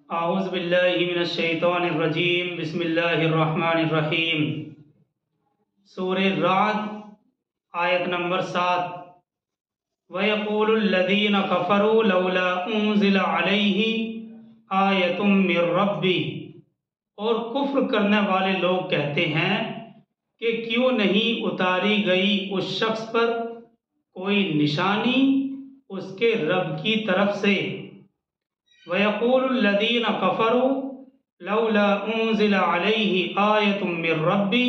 आऊज़ बिल्लाहि मिनश शैतानिर रजीम बिस्मिल्लाहिर रहमानिर रहीम। सूरह राद आयत नंबर 7। वयक़ूलुल लज़ीना कफ़रू लौला उन्ज़िला अलैहि आयतुम मिर रब्बी। और कुफ्र करने वाले लोग कहते हैं कि क्यों नहीं उतारी गई उस शख्स पर कोई निशानी उसके रब की तरफ से। वयक़ूलुल लज़ीना कफ़रू लौला उन्ज़िला अलैहि आयतुम मिर रब्बी।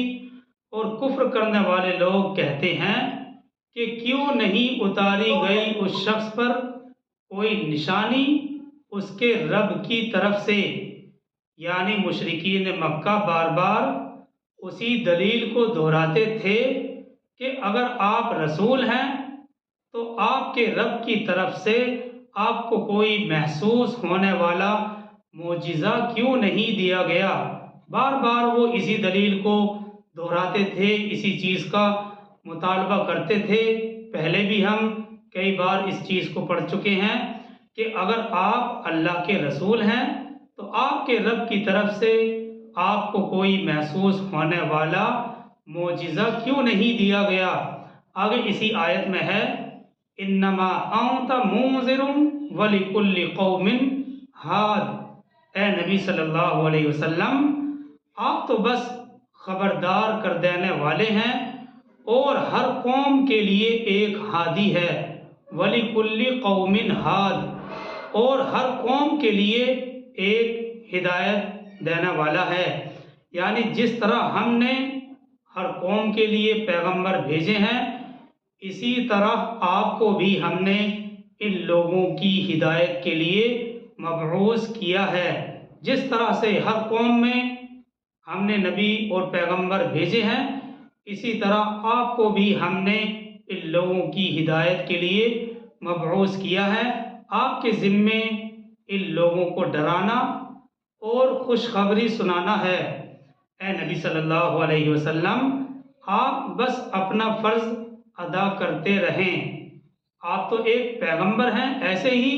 और कुफ्र करने वाले लोग कहते हैं कि क्यों नहीं उतारी गई उस शख्स पर कोई निशानी उसके रब की तरफ से। यानी मुशरिकीन मक्का बार बार उसी दलील को दोहराते थे कि अगर आप रसूल हैं तो आपके रब की तरफ से आपको कोई महसूस होने वाला मोजिज़ा क्यों नहीं दिया गया। बार बार वो इसी दलील को दोहराते थे, इसी चीज़ का मुतालबा करते थे। पहले भी हम कई बार इस चीज़ को पढ़ चुके हैं कि अगर आप अल्लाह के रसूल हैं तो आपके रब की तरफ से आपको कोई महसूस होने वाला मोजिज़ा क्यों नहीं दिया गया। आगे इसी आयत में है इन्नमा अंत मुंज़िरुन वलिकुल्लि कौमिन हाद। ए नबी सल्लल्लाहु अलैहि वसल्लम, आप तो बस खबरदार कर देने वाले हैं और हर कौम के लिए एक हादी है। वलिकुल्लि कौमिन हाद, और हर कौम के लिए एक हिदायत देने वाला है। यानी जिस तरह हमने हर कौम के लिए पैगंबर भेजे हैं, इसी तरह आपको भी हमने इन लोगों की हिदायत के लिए मबऊस किया है। जिस तरह से हर कौम में हमने नबी और पैगंबर भेजे हैं, इसी तरह आपको भी हमने इन लोगों की हिदायत के लिए मबऊस किया है। आपके ज़िम्मे इन लोगों को डराना और खुशखबरी सुनाना है। ए नबी सल्लल्लाहु अलैहि वसल्लम, आप बस अपना फ़र्ज़ अदा करते रहें। आप तो एक पैगंबर हैं। ऐसे ही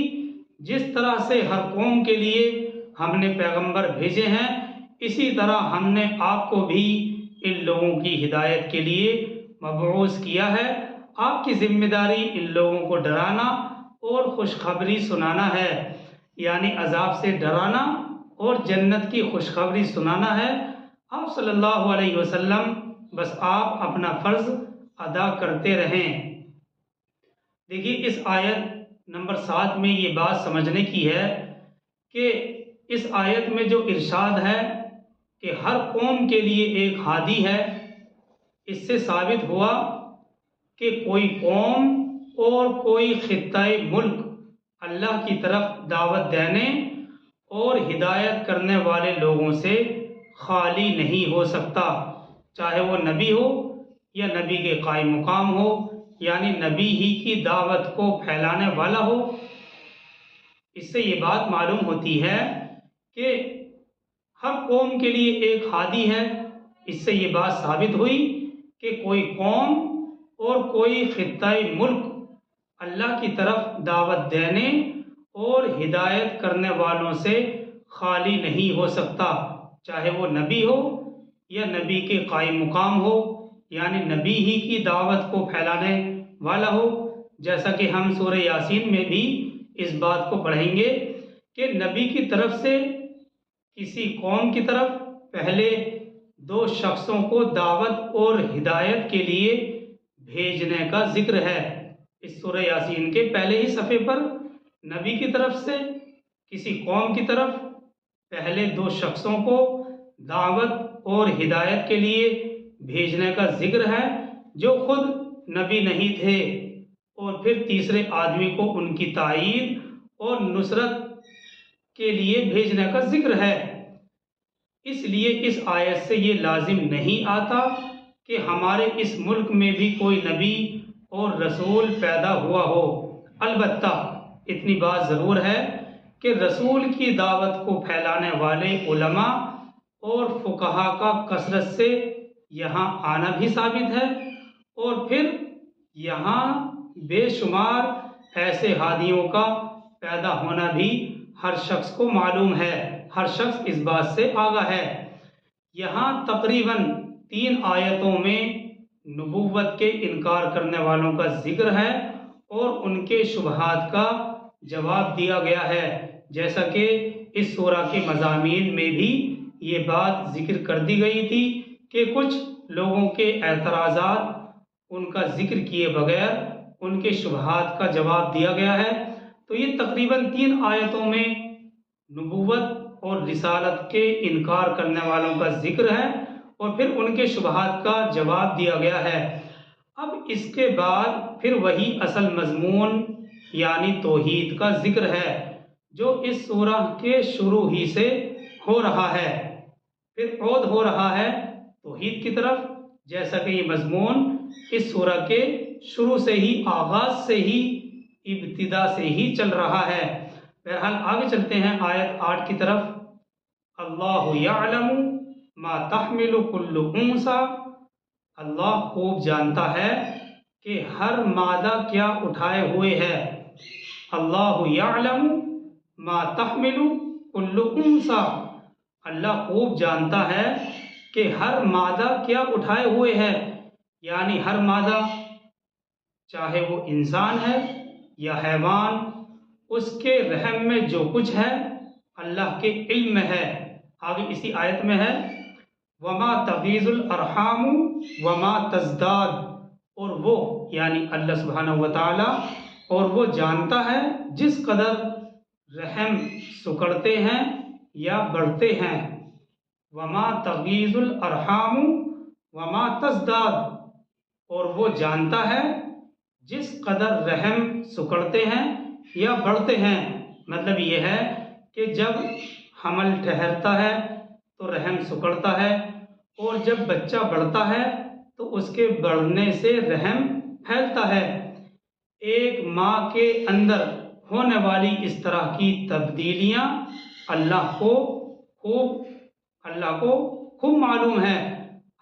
जिस तरह से हर कौम के लिए हमने पैगंबर भेजे हैं, इसी तरह हमने आपको भी इन लोगों की हिदायत के लिए मबऊस किया है। आपकी जिम्मेदारी इन लोगों को डराना और खुशखबरी सुनाना है। यानी अजाब से डराना और जन्नत की खुशखबरी सुनाना है। आप सल्लल्लाहु अलैहि वसल्लम, बस आप अपना फ़र्ज़ अदा करते रहें। देखिए, इस आयत नंबर 7 में ये बात समझने की है कि इस आयत में जो इरशाद है कि हर कौम के लिए एक हादी है, इससे साबित हुआ कि कोई कौम और कोई खित्ताए मुल्क अल्लाह की तरफ दावत देने और हिदायत करने वाले लोगों से खाली नहीं हो सकता, चाहे वो नबी हो या नबी के कायम मुकाम हो, यानी नबी ही की दावत को फैलाने वाला हो। इससे ये बात मालूम होती है कि हर कौम के लिए एक हादी है। इससे ये बात साबित हुई कि कोई कौम और कोई खित्ताए मुल्क अल्लाह की तरफ दावत देने और हिदायत करने वालों से खाली नहीं हो सकता, चाहे वो नबी हो या नबी के कायम मुकाम हो, यानी नबी ही की दावत को फैलाने वाला हो। जैसा कि हम सूरह यासीन में भी इस बात को पढ़ेंगे कि नबी की तरफ से किसी कौम की तरफ पहले 2 शख्सों को दावत और हिदायत के लिए भेजने का जिक्र है। इस सूरह यासीन के पहले ही सफ़े पर नबी की तरफ से किसी कौम की तरफ पहले 2 शख्सों को दावत और हिदायत के लिए भेजने का जिक्र है, जो खुद नबी नहीं थे, और फिर तीसरे आदमी को उनकी तायीद और नुसरत के लिए भेजने का जिक्र है। इसलिए इस आयत से ये लाजिम नहीं आता कि हमारे इस मुल्क में भी कोई नबी और रसूल पैदा हुआ हो। अलबत्ता इतनी बात ज़रूर है कि रसूल की दावत को फैलाने वाले उलमा और फुकहा का कसरत से यहाँ आना भी साबित है, और फिर यहाँ बेशुमार ऐसे हादियों का पैदा होना भी हर शख्स को मालूम है, हर शख्स इस बात से आगाह है। यहाँ तकरीबन 3 आयतों में नबूवत के इनकार करने वालों का जिक्र है और उनके शुबहात का जवाब दिया गया है। जैसा कि इस सूरा के मज़ामीन में भी ये बात जिक्र कर दी गई थी कि कुछ लोगों के एतराज़ात उनका जिक्र किए बगैर उनके शुबहात का जवाब दिया गया है। तो ये तकरीबन 3 आयतों में नबूवत और रिसालत के इनकार करने वालों का जिक्र है और फिर उनके शुबहात का जवाब दिया गया है। अब इसके बाद फिर वही असल मजमून यानी तौहीद का जिक्र है जो इस सूरह के शुरू ही से हो रहा है, फिर औद हो रहा है तौहीद की तरफ, जैसा कि ये मजमून इस सूरह के शुरू से ही, आगाज से ही, इब्तिदा से ही चल रहा है। बहरहाल आगे चलते हैं आयत 8 की तरफ। अल्लाहु यअलमु मा तहमिलु कुल्लु उन्सा, अल्लाह खूब जानता है कि हर मादा क्या उठाए हुए है। अल्लाहु यअलमु मा तहमिलु कुल्लु उन्सा, अल्लाह खूब जानता है कि हर मादा क्या उठाए हुए है। यानी हर मादा, चाहे वो इंसान है या हैवान, उसके रहम में जो कुछ है अल्लाह के इल्म में है। आगे इसी आयत में है वमा तगीजुल अरहामु वमा तज़दाद, और वो यानी अल्लाह सुब्हानहु व तआला, और वो जानता है जिस कदर रहम सुकड़ते हैं या बढ़ते हैं। वमा तगीजुल अरहामु वमा तज़दाद, और वो जानता है जिस कदर रहम सुकड़ते हैं या बढ़ते हैं। मतलब ये है कि जब हमल ठहरता है तो रहम सुकड़ता है, और जब बच्चा बढ़ता है तो उसके बढ़ने से रहम फैलता है। एक माँ के अंदर होने वाली इस तरह की तब्दीलियाँ अल्लाह को खूब मालूम है।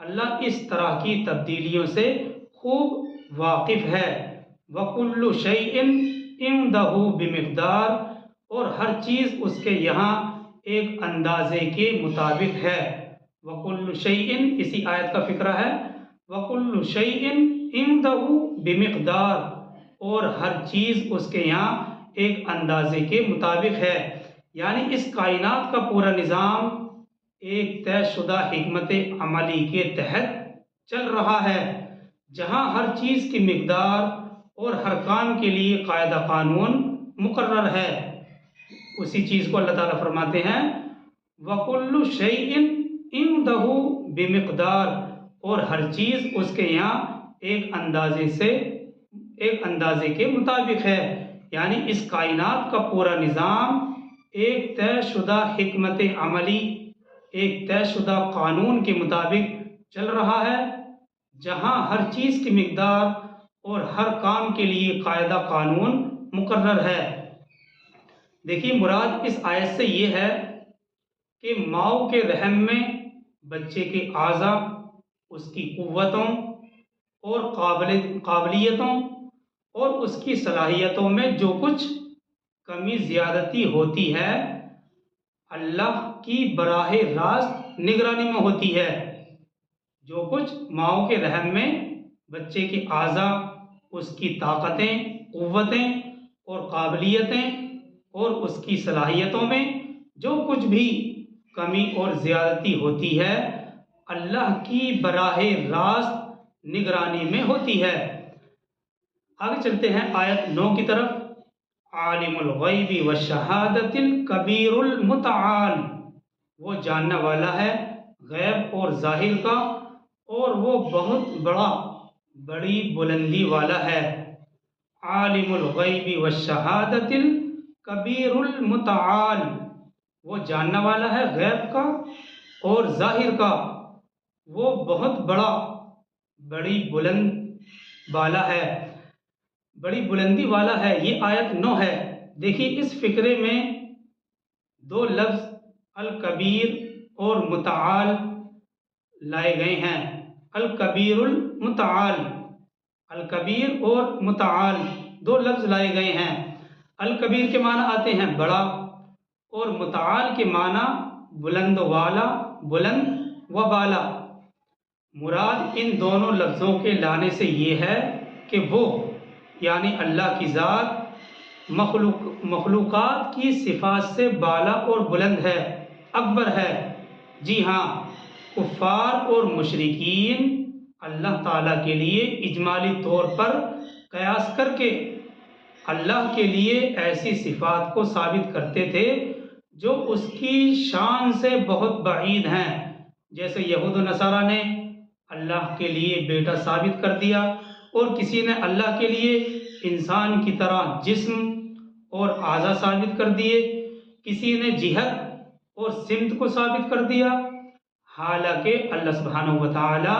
अल्लाह इस तरह की तब्दीलियों से खूब वाकिफ है। वकुल्लु शैइन इंदहु बिमिक़दार, और हर चीज़ उसके यहाँ एक अंदाजे के मुताबिक है। वकुल्लु शैइन, इसी आयत का फिक्रा है, वकुल्लु शैइन इंदहु बिमिक़दार, और हर चीज़ उसके यहाँ एक अंदाजे के मुताबिक है। यानी इस कायनात का पूरा निज़ाम एक तयशुदा हिकमत अमली के तहत चल रहा है, जहाँ हर चीज़ की मिक़दार और हर काम के लिए कायदा कानून मुकर्रर है। उसी चीज़ को अल्लाह ताला फरमाते हैं वकुल्लु शैइन इंदहु बिमिक़दार, और हर चीज़ उसके यहाँ एक अंदाजे के मुताबिक है। यानी इस कायनात का पूरा निज़ाम एक तयशुदा हिकमत अमली, एक तयशुदा कानून के मुताबिक चल रहा है, जहाँ हर चीज़ की मिक़दार और हर काम के लिए कायदा कानून मुकर्रर है। देखिए, मुराद इस आयत से ये है कि माँ के रहम में बच्चे के आज़ा, उसकी क़ुव्वतों और काबिलियतों और उसकी सलाहियतों में जो कुछ कमी ज़्यादती होती है, अल्लाह की बराह रास्त निगरानी में होती है। जो कुछ माँ के रहम में बच्चे के आज़ा, उसकी ताकतें, क़ुव्वतें और काबिलियतें और उसकी सलाहियतों में जो कुछ भी कमी और ज़्यादती होती है, अल्लाह की बराह रास्त निगरानी में होती है। आगे चलते हैं आयत 9 की तरफ। आलिमुल गैबि व शहादतिल कबीरुल मुतआल, वो जानने वाला है गैब और जाहिर का, और वो बहुत बड़ी बुलंदी वाला है। आलिमुल गैबि व शहादतिल कबीरुल मुतआल, वो जानने वाला है गैब का और जाहिर का, वो बहुत बड़ी बुलंद वाला है, बड़ी बुलंदी वाला है। ये आयत 9 है। देखिए, इस फिक्रे में 2 लफ्ज़ अल कबीर और मुतआल लाए गए हैं। अल कबीरुल मुतआल, अल कबीर और मुतआल 2 लफ्ज़ लाए गए हैं। अल कबीर के माना आते हैं बड़ा, और मुताल के माना बुलंद वाला, बुलंद व बाला। मुराद इन दोनों लफ्ज़ों के लाने से ये है कि वो यानी अल्लाह की ज़ात मखलूक़ात की सिफ़ात से बाला और बुलंद है, अकबर है। जी हाँ, कुफ़ार और मुशरिकीन अल्लाह ताला के लिए इजमाली तौर पर कयास करके अल्लाह के लिए ऐसी सिफ़ात को साबित करते थे जो उसकी शान से बहुत बाईद हैं। जैसे यहूद नसारा ने अल्लाह के लिए बेटा साबित कर दिया, और किसी ने अल्लाह के लिए इंसान की तरह जिस्म और आज़ा साबित कर दिए, किसी ने जिहत और सिमत को साबित कर दिया। हालांकि अल्लाह सुब्हानहू व तआला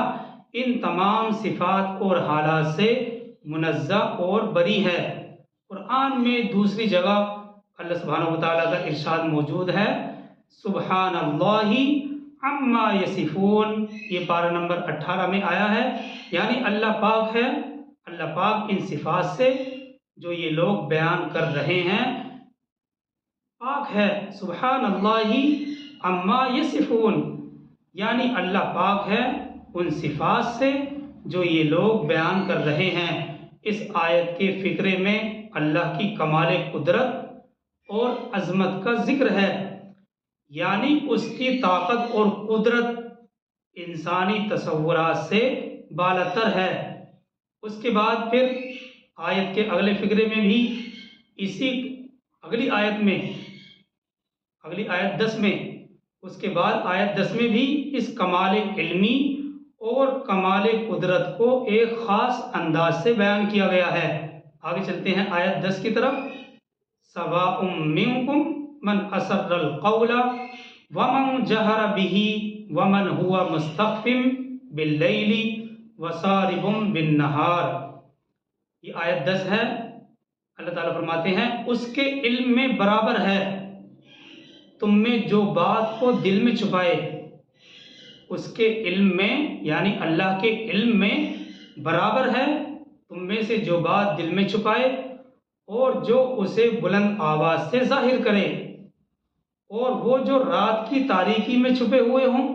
इन तमाम सिफ़ात और हालात से मुनज़्ज़ह और बरी है। कुरान में दूसरी जगह अल्लाह सुब्हानहू व तआला का इरशाद मौजूद है, सुब्हानल्लाहि अम्मा यसिफून। ये पारा नंबर 18 में आया है, यानी अल्लाह पाक है, अल्लाह पाक इन सिफात से जो ये लोग बयान कर रहे हैं पाक है। सुब्हानल्लाहि अम्मा यसिफून, यानी अल्लाह पाक है उन सिफात से जो ये लोग बयान कर रहे हैं। इस आयत के फ़िक्रे में अल्लाह की कमाल कुदरत और अज़मत का जिक्र है, यानी उसकी ताकत और कुदरत इंसानी तसव्वुरात से बालातर है। उसके बाद फिर आयत के अगले फ़िक्रे में भी इसी अगली आयत 10 में, उसके बाद आयत 10 में भी इस कमाल इल्मी और कमाल कुदरत को एक ख़ास अंदाज से बयान किया गया है। आगे चलते हैं आयत 10 की तरफ। सवाउम मिनकुम मन असर्रल क़ौला वमन जहर बिही वमन हुवा मुस्तख़फ़िम बिल्लैली वसारिबुम बिन्नहार। ये आयत 10 है। अल्लाह ताला फरमाते हैं उसके इल्म में बराबर है तुम में जो बात को दिल में छुपाए। उसके इल्म में यानी अल्लाह के इल्म में बराबर है तुम में से जो बात दिल में छुपाए और जो उसे बुलंद आवाज़ से जाहिर करे, और वो जो रात की तारीकी में छुपे हुए हों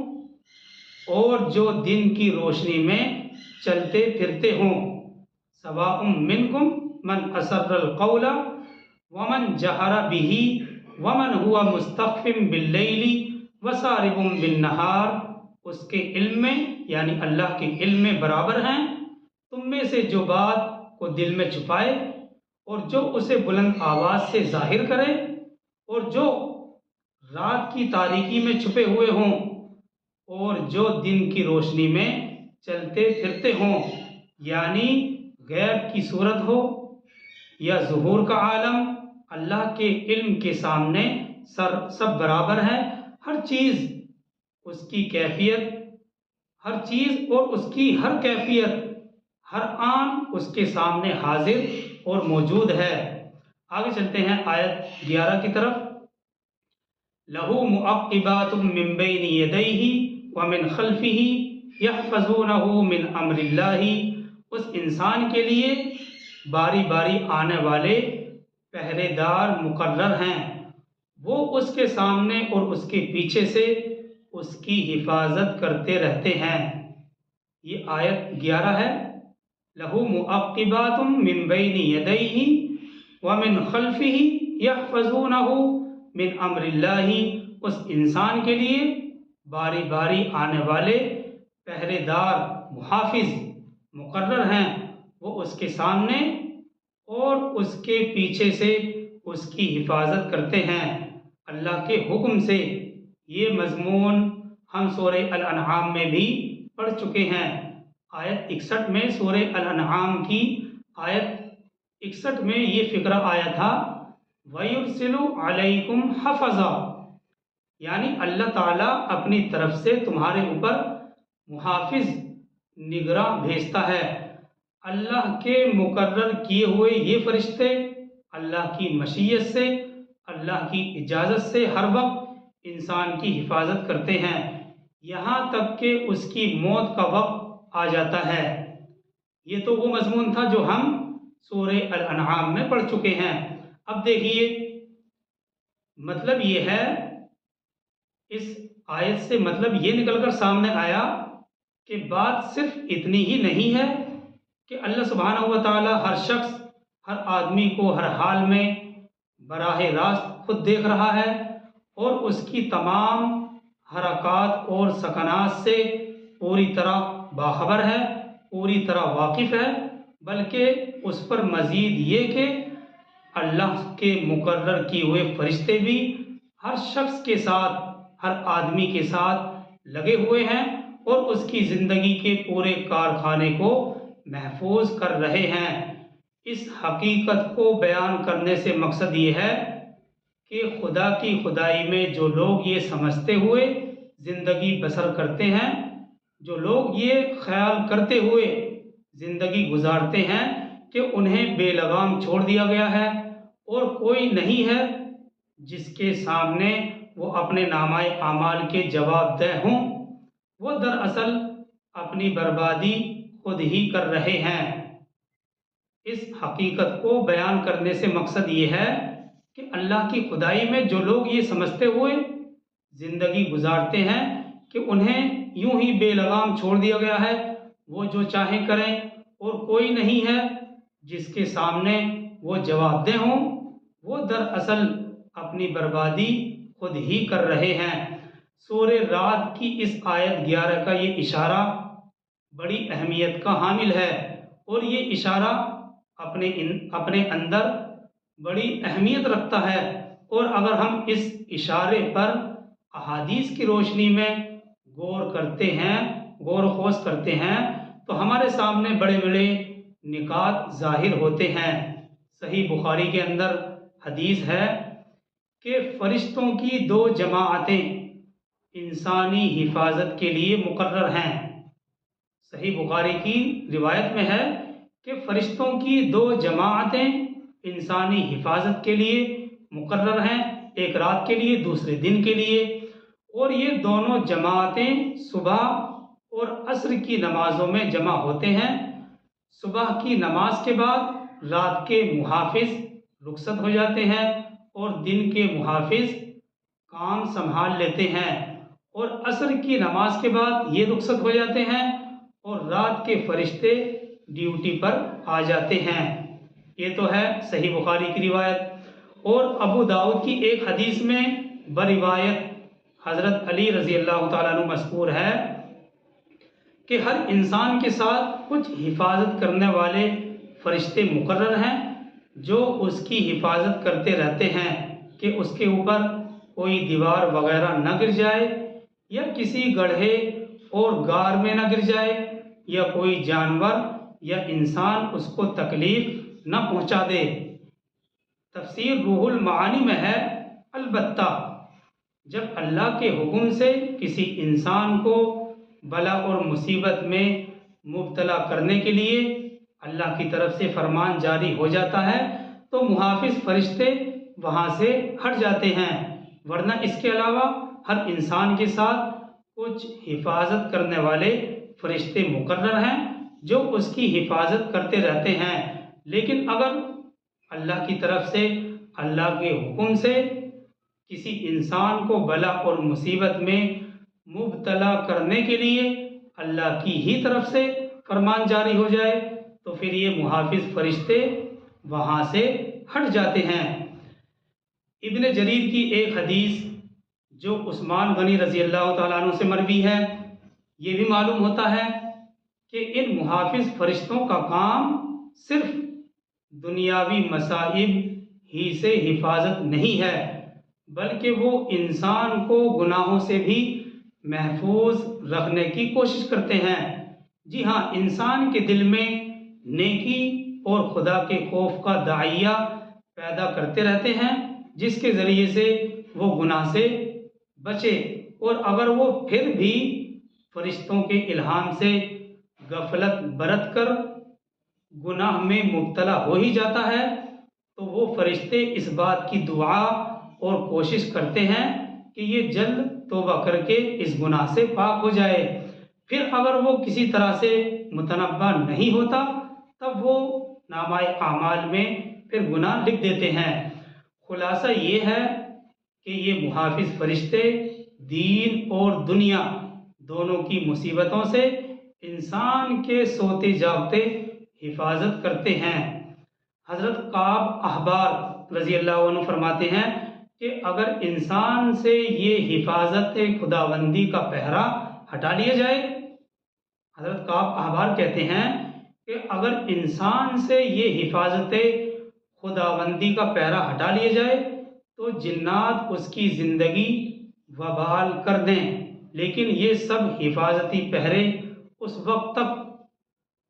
और जो दिन की रोशनी में चलते फिरते हों। सवाउम मिनकुम मन असर्रल क़ौला वमन जहरा बिही वमन हुआ मुस्तख़फ़िम बिल्लैली वसारिबुम बिन्नहार। उसके इल्म में यानी अल्लाह के इल्म में बराबर हैं तुम में से जो बात को दिल में छुपाए और जो उसे बुलंद आवाज़ से जाहिर करे, और जो रात की तारीकी में छुपे हुए हों और जो दिन की रोशनी में चलते फिरते हों। यानी गैब की सूरत हो या ज़ुहूर का आलम, अल्लाह के इल्म के सामने सब बराबर है। हर चीज़ उसकी कैफियत, हर चीज़ और उसकी हर कैफियत, हर आन उसके सामने हाजिर और मौजूद है। आगे चलते हैं आयत 11 की तरफ। लहू मुअक्किबातुम मिन बैनि यदैहि व मिन खल्फिही यहफ़ज़ूनहु मिन अम्रिल्लाहि। उस इंसान के लिए बारी बारी आने वाले पहरेदार मुकर्रर हैं, वो उसके सामने और उसके पीछे से उसकी हिफाजत करते रहते हैं। ये आयत 11 है। लहू मुअक्किबातुम मिन बैनि यदैहि व मिन खल्फिही यहफ़ज़ूनहु मिन अम्रिल्लाहि। उस इंसान के लिए बारी बारी आने वाले पहरेदार मुहाफिज मुकर्रर हैं, वो उसके सामने और उसके पीछे से उसकी हिफाजत करते हैं अल्लाह के हुक्म से। ये मज़मून हम सूरह अल-अनआम में भी पढ़ चुके हैं। आयत 61 में सूरह अल-अनआम की आयत 61 में ये फ़िक्रा आया था, वयुरसिलु अलैकुम हफ़ज़ा, यानी अल्लाह ताला अपनी तरफ से तुम्हारे ऊपर मुहाफिज निगरां भेजता है। अल्लाह के मुकर्रर किए हुए ये फरिश्ते अल्लाह की मशीयत से, अल्लाह की इजाज़त से हर वक्त इंसान की हिफाजत करते हैं, यहाँ तक कि उसकी मौत का वक्त आ जाता है। ये तो वो मज़मून था जो हम सूरह अल-अनआम में पढ़ चुके हैं। अब देखिए मतलब ये है, इस आयत से मतलब ये निकलकर सामने आया कि बात सिर्फ इतनी ही नहीं है कि अल्लाह सुब्हानहू व तआला हर शख्स, हर आदमी को हर हाल में बराह रास्त खुद देख रहा है और उसकी तमाम हरकत और सकनात से पूरी तरह बाखबर है, पूरी तरह वाकिफ़ है, बल्कि उस पर मज़ीद ये कि अल्लाह के मुकर्रर किए हुए फरिश्ते भी हर शख्स के साथ, हर आदमी के साथ लगे हुए हैं और उसकी ज़िंदगी के पूरे कारखाने को महफूज कर रहे हैं। इस हकीकत को बयान करने से मकसद ये है कि खुदा की खुदाई में जो लोग ये समझते हुए ज़िंदगी बसर करते हैं, जो लोग ये ख्याल करते हुए ज़िंदगी गुजारते हैं कि उन्हें बेलगाम छोड़ दिया गया है और कोई नहीं है जिसके सामने वो अपने नामाए आमाल के जवाबदेह हों, वो दरअसल अपनी बर्बादी खुद ही कर रहे हैं। इस हकीकत को बयान करने से मकसद ये है कि अल्लाह की खुदाई में जो लोग ये समझते हुए ज़िंदगी गुजारते हैं कि उन्हें यूं ही बेलगाम छोड़ दिया गया है, वो जो चाहे करें और कोई नहीं है जिसके सामने वो जवाबदेह हों, वो दरअसल अपनी बर्बादी खुद ही कर रहे हैं। सूरे रात की इस आयत 11 का ये इशारा बड़ी अहमियत का हामिल है और ये इशारा अपने अंदर बड़ी अहमियत रखता है। और अगर हम इस इशारे पर अहादीस की रोशनी में गौर करते हैं, गौर खोज करते हैं, तो हमारे सामने बड़े बड़े निकात जाहिर होते हैं। सही बुखारी के अंदर हदीस है कि फरिश्तों की 2 जमाअतें इंसानी हिफाजत के लिए मुकर्रर हैं। सही बुखारी की रिवायत में है कि फरिश्तों की 2 जमाअतें इंसानी हिफाजत के लिए मुकर्रर हैं, एक रात के लिए, दूसरे दिन के लिए। और ये दोनों जमाअतें सुबह और असर की नमाजों में जमा होते हैं। सुबह की नमाज के बाद रात के मुहाफिज रुखसत हो जाते हैं और दिन के मुहाफिज काम संभाल लेते हैं और असर की नमाज के बाद ये रुखसत हो जाते हैं और रात के फरिश्ते ड्यूटी पर आ जाते हैं। ये तो है सही बुखारी की रिवायत। और अबू दाऊद की एक हदीस में बरिवायत हज़रत अली रज़ी अल्लाह ताला अन्हु मज़कूर है कि हर इंसान के साथ कुछ हिफाजत करने वाले फरिश्ते मुकर्रर हैं जो उसकी हिफाजत करते रहते हैं कि उसके ऊपर कोई दीवार वगैरह न गिर जाए या किसी गड्ढे और गार में न गिर जाए या कोई जानवर या इंसान उसको तकलीफ न पहुंचा दे। तफसीर रूहुल मानी में है, अलबत्ता जब अल्लाह के हुक्म से किसी इंसान को बला और मुसीबत में मुब्तला करने के लिए अल्लाह की तरफ से फरमान जारी हो जाता है तो मुहाफिज फरिश्ते वहाँ से हट जाते हैं, वरना इसके अलावा हर इंसान के साथ कुछ हिफाजत करने वाले फरिश्ते मुकर्रर हैं जो उसकी हिफाजत करते रहते हैं। लेकिन अगर अल्लाह की तरफ से, अल्लाह के हुक्म से किसी इंसान को बला और मुसीबत में मुब्तला करने के लिए अल्लाह की ही तरफ से फरमान जारी हो जाए तो फिर ये मुहाफिज फरिश्ते वहाँ से हट जाते हैं। इब्न जरीर की एक हदीस जो उस्मान गनी रज़ी अल्लाह ताला अन्हु से मरवी है, ये भी मालूम होता है कि इन मुहाफिज फरिश्तों का काम सिर्फ दुनियावी मसाइब ही से हिफाजत नहीं है, बल्कि वो इंसान को गुनाहों से भी महफूज रखने की कोशिश करते हैं। जी हाँ, इंसान के दिल में नेकी और खुदा के खौफ का दाइया पैदा करते रहते हैं जिसके ज़रिए से वो गुनाह से बचे। और अगर वो फिर भी फरिश्तों के इल्हाम से गफलत बरत कर गुनाह में मुब्तला हो ही जाता है तो वो फरिश्ते इस बात की दुआ और कोशिश करते हैं कि ये जल्द तौबा करके इस गुनाह से पाक हो जाए। फिर अगर वो किसी तरह से मुतनब्बा नहीं होता तब वो नामाए आमाल में फिर गुनाह लिख देते हैं। खुलासा ये है कि ये मुहाफिज फरिश्ते दीन और दुनिया दोनों की मुसीबतों से इंसान के सोते जागते हिफाजत करते हैं। हज़रत काब अहबार रज़ी अल्लाह अन्हु फरमाते हैं कि अगर इंसान से ये हिफाजत खुदाबंदी का पहरा हटा लिया जाए, हज़रत काब अहबार कहते हैं कि अगर इंसान से ये हिफाजत खुदाबंदी का पहरा हटा लिया जाए तो जिन्नात उसकी ज़िंदगी वबाल कर दें, लेकिन ये सब हिफाजती पहरे उस वक्त तक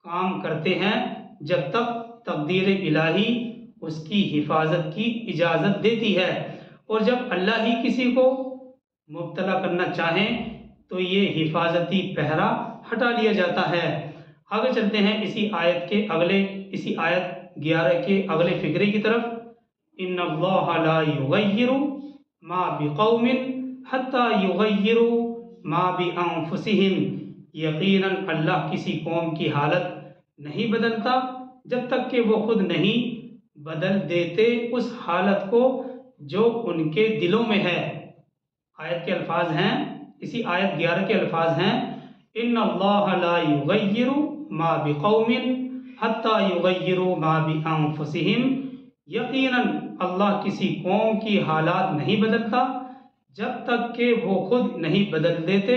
काम करते हैं जब तक तकदीर इलाही उसकी हिफाजत की इजाज़त देती है, और जब अल्लाह ही किसी को मुब्तला करना चाहें तो ये हिफाजती पहरा हटा लिया जाता है। आगे चलते हैं इसी आयत 11 के अगले फिक्रे की तरफ। इन्नल्लाह ला युगय्यिरु मा बिक़ौमिन हत्ता युगय्यिरु मा बिअन्फुसिहिम। यकीनन अल्लाह किसी कौम की हालत नहीं बदलता जब तक कि वो खुद नहीं बदल देते उस हालत को जो उनके दिलों में है। आयत के अल्फाज हैं, इसी आयत 11 के अल्फाज हैं, इन्नल्लाह ला युगय्यिरु मा बिक़ौमिन हत्ता युगय्यिरु मा बिअन्फुसिहिम। यकीनन अल्लाह किसी कौम की हालात नहीं बदलता जब तक कि वो खुद नहीं बदल देते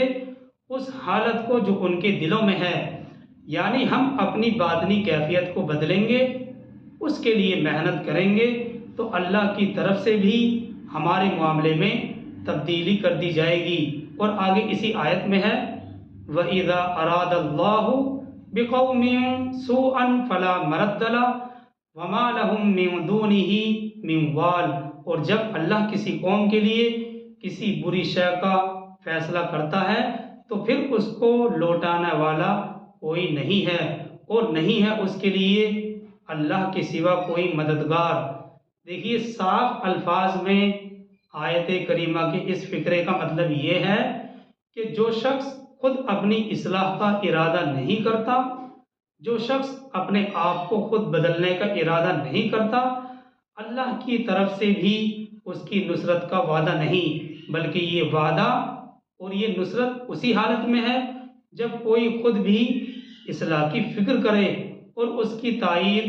उस हालत को जो उनके दिलों में है। यानी हम अपनी बातनी कैफियत को बदलेंगे, उसके लिए मेहनत करेंगे तो अल्लाह की तरफ से भी हमारे मामले में तब्दीली कर दी जाएगी। और आगे इसी आयत में है, व इज़ा अरादल्लाहु बिक़ौमिन सूअन फला मरद्द लहु व मा लहुम मिन दूनिही मिन वाल। और जब अल्लाह किसी कौम के लिए किसी बुरी शय का फैसला करता है तो फिर उसको लौटाने वाला कोई नहीं है, और नहीं है उसके लिए अल्लाह के सिवा कोई मददगार। देखिए, साफ अल्फाज में आयत करीमा के इस फिक्रे का मतलब ये है कि जो शख्स खुद अपनी इस्लाह का इरादा नहीं करता, जो शख्स अपने आप को खुद बदलने का इरादा नहीं करता, अल्लाह की तरफ से भी उसकी नुसरत का वादा नहीं, बल्कि ये वादा और ये नुसरत उसी हालत में है जब कोई खुद भी इस्लाह की फिक्र करे, और उसकी तायीद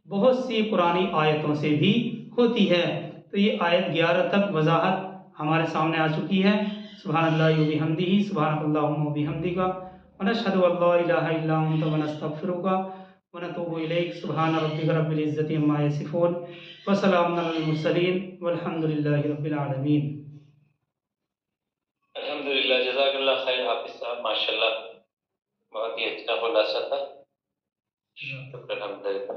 बहुत सी पुरानी आयतों से भी होती है। तो ये आयत 11 तक वजाहत हमारे सामने आ चुकी है। सुब्हानल्लाहि व बिहम्दिही सुब्हानकल्लाहुम्मा व बिहम्दिका व नशहदु अल्ला इलाहा इल्ला अंता व नस्तगफिरुका व नतूबु इलैक। सुब्हान रब्बिका रब्बिल इज्जति अम्मा यसिफून व सलामुन अलल मुरसलीन वल्हम्दुलिल्लाहि रब्बिल आलमीन। अल्हम्दुलिल्लाह, जज़ाकल्लाह खैर हाफिज़ साहब, माशाल्लाह बहुत ही अच्छा खुलासा था। शुक्र अल्हम्दुलिल्लाह।